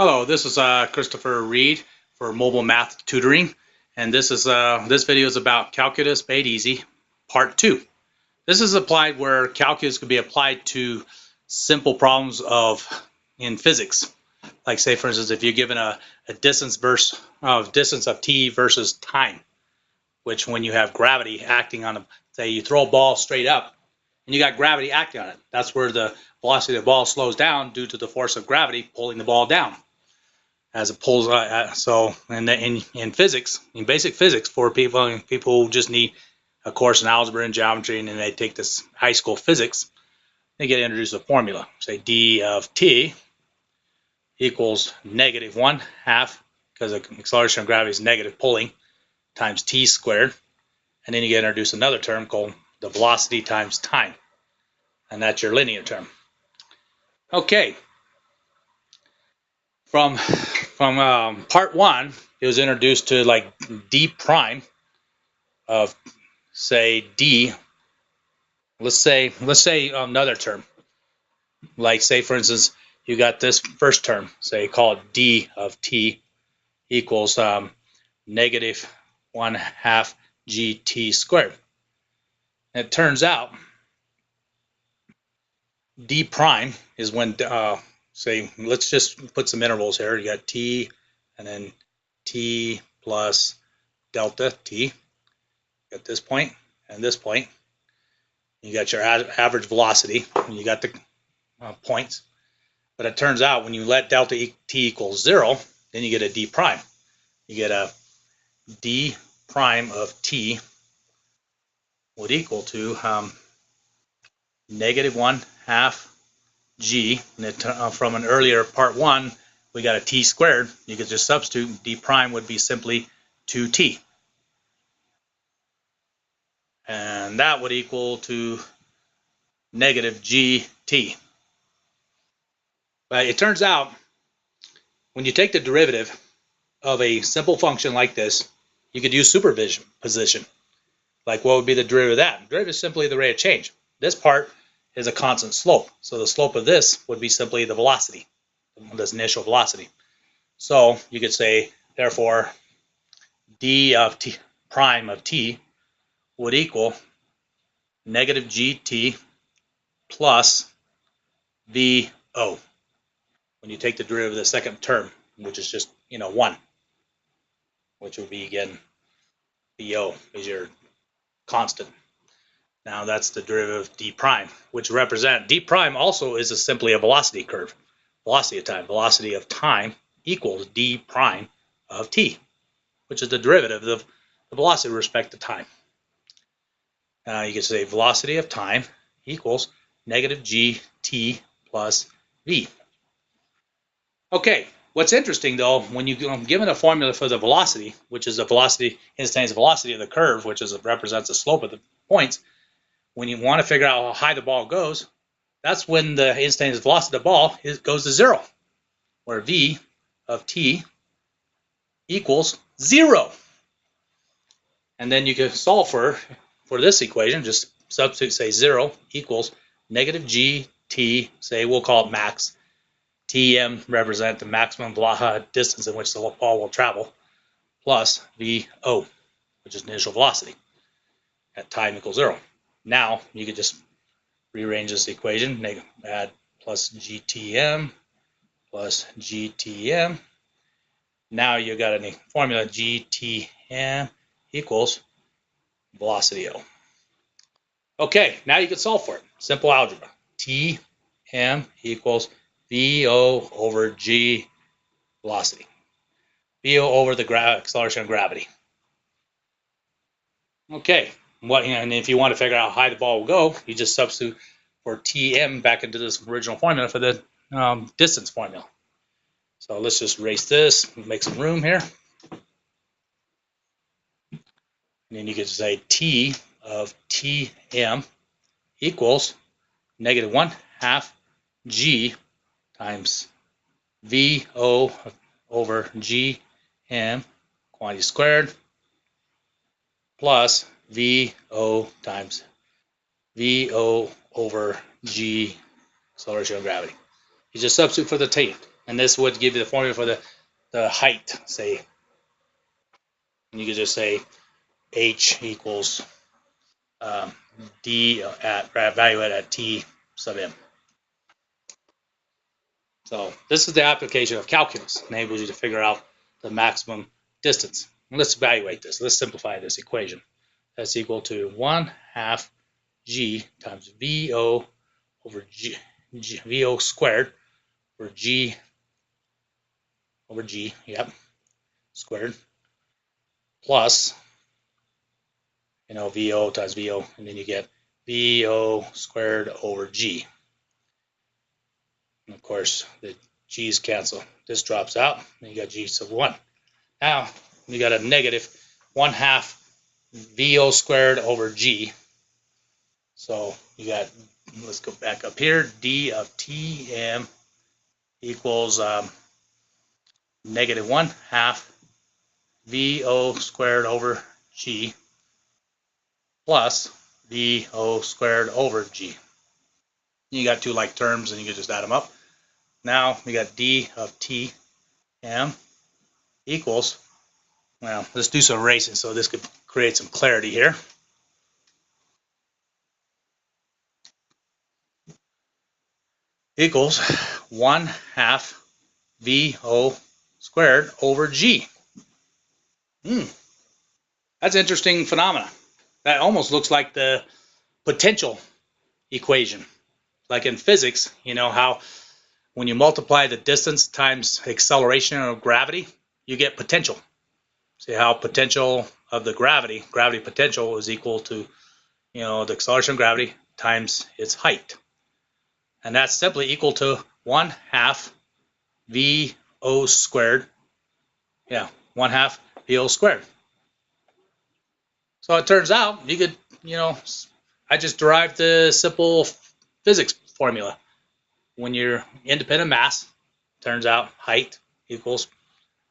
Hello, this is Christopher Reed for Mobile Math Tutoring, and this video is about Calculus Made Easy, Part 2. This is applied where calculus could be applied to simple problems in physics. Like say, for instance, if you're given a distance of t versus time, which when you have gravity acting on say you throw a ball straight up, and you got gravity acting on it. That's where the velocity of the ball slows down due to the force of gravity pulling the ball down. As it pulls and in physics, in basic physics, for people who just need a course in algebra and geometry, and then they take this high school physics, they get introduced to a formula. Say d of t equals negative 1/2, because the acceleration of gravity is negative pulling, times t squared, and then you get introduced another term called the velocity times time, and that's your linear term. Okay, from part 1, it was introduced to like d prime of say d. Let's say another term, like say for instance you got this first term, say call it d of t equals negative 1/2 gt squared. And it turns out d prime is when say, let's just put some intervals here. You got t and then t plus delta t at this point and this point. You got your average velocity, and you got the points. But it turns out when you let delta t equals 0, then you get a d prime. You get a d prime of t would equal to negative 1/2 g. And it, from an earlier part 1, we got a t squared. You could just substitute. D prime would be simply 2t. And that would equal to negative gt. But it turns out when you take the derivative of a simple function like this, you could use superposition. Like what would be the derivative of that? The derivative is simply the rate of change. This part is a constant slope. So the slope of this would be simply the velocity, this initial velocity. So you could say, therefore, d of t prime of t would equal negative gt plus VO. When you take the derivative of the second term, which is just 1, which would be again VO is your constant. Now that's the derivative of d prime, which represent d prime also is simply a velocity curve. Velocity of time. Velocity of time equals d prime of t, which is the derivative of the velocity with respect to time. Now you can say velocity of time equals negative gt plus v. Okay, what's interesting though, when you're given a formula for the velocity, which is the velocity, instantaneous velocity of the curve, which represents the slope of the points, when you want to figure out how high the ball goes, that's when the instantaneous velocity of the ball goes to 0, where v of t equals 0. And then you can solve for this equation, just substitute, say 0 equals negative gt, say we'll call it max. Tm represent the maximum distance in which the ball will travel, plus VO, which is initial velocity at time equals 0. Now you could just rearrange this equation, add plus GTM plus GTM. Now you got a formula GTM equals velocity O. Okay, now you can solve for it. Simple algebra. Tm equals VO over G velocity. VO over the acceleration of gravity. Okay, and if you want to figure out how high the ball will go, you just substitute for Tm back into this original formula for the distance formula. So let's just erase this, make some room here. And then you could say T of Tm equals negative 1/2 G times VO over Gm quantity squared plus VO times VO over G acceleration of gravity. You just substitute for the T. And this would give you the formula for the height, say. And you could just say h equals d at value at t sub m. So this is the application of calculus. It enables you to figure out the maximum distance. Let's evaluate this. Let's simplify this equation. That's equal to 1/2 g times VO over VO squared over g, yep, squared, plus, VO times VO, and then you get VO squared over g. And of course, the g's cancel. This drops out, and you got g sub 1. Now, you got a negative 1/2 VO squared over g. So you got, let's go back up here, d of Tm equals negative 1/2 VO squared over g plus VO squared over g. You got two like terms, and you can just add them up. Now we got d of Tm equals, well, let's do some erasing so this could create some clarity here. Equals 1/2 VO squared over g. That's an interesting phenomena. That almost looks like the potential equation. Like in physics, you know how when you multiply the distance times acceleration of gravity, you get potential. See how potential of the gravity potential is equal to, the acceleration of gravity times its height. And that's simply equal to 1/2 VO squared. Yeah, 1/2 VO squared. So it turns out you could, I just derived the simple physics formula. When you're independent mass, turns out height equals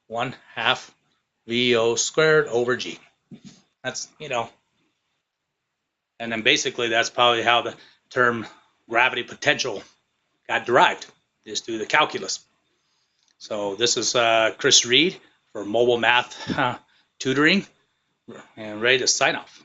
1/2 VO squared over g. That's, and then basically that's probably how the term gravity potential got derived, is through the calculus. So this is Chris Reed for Mobile Math Tutoring, and ready to sign off.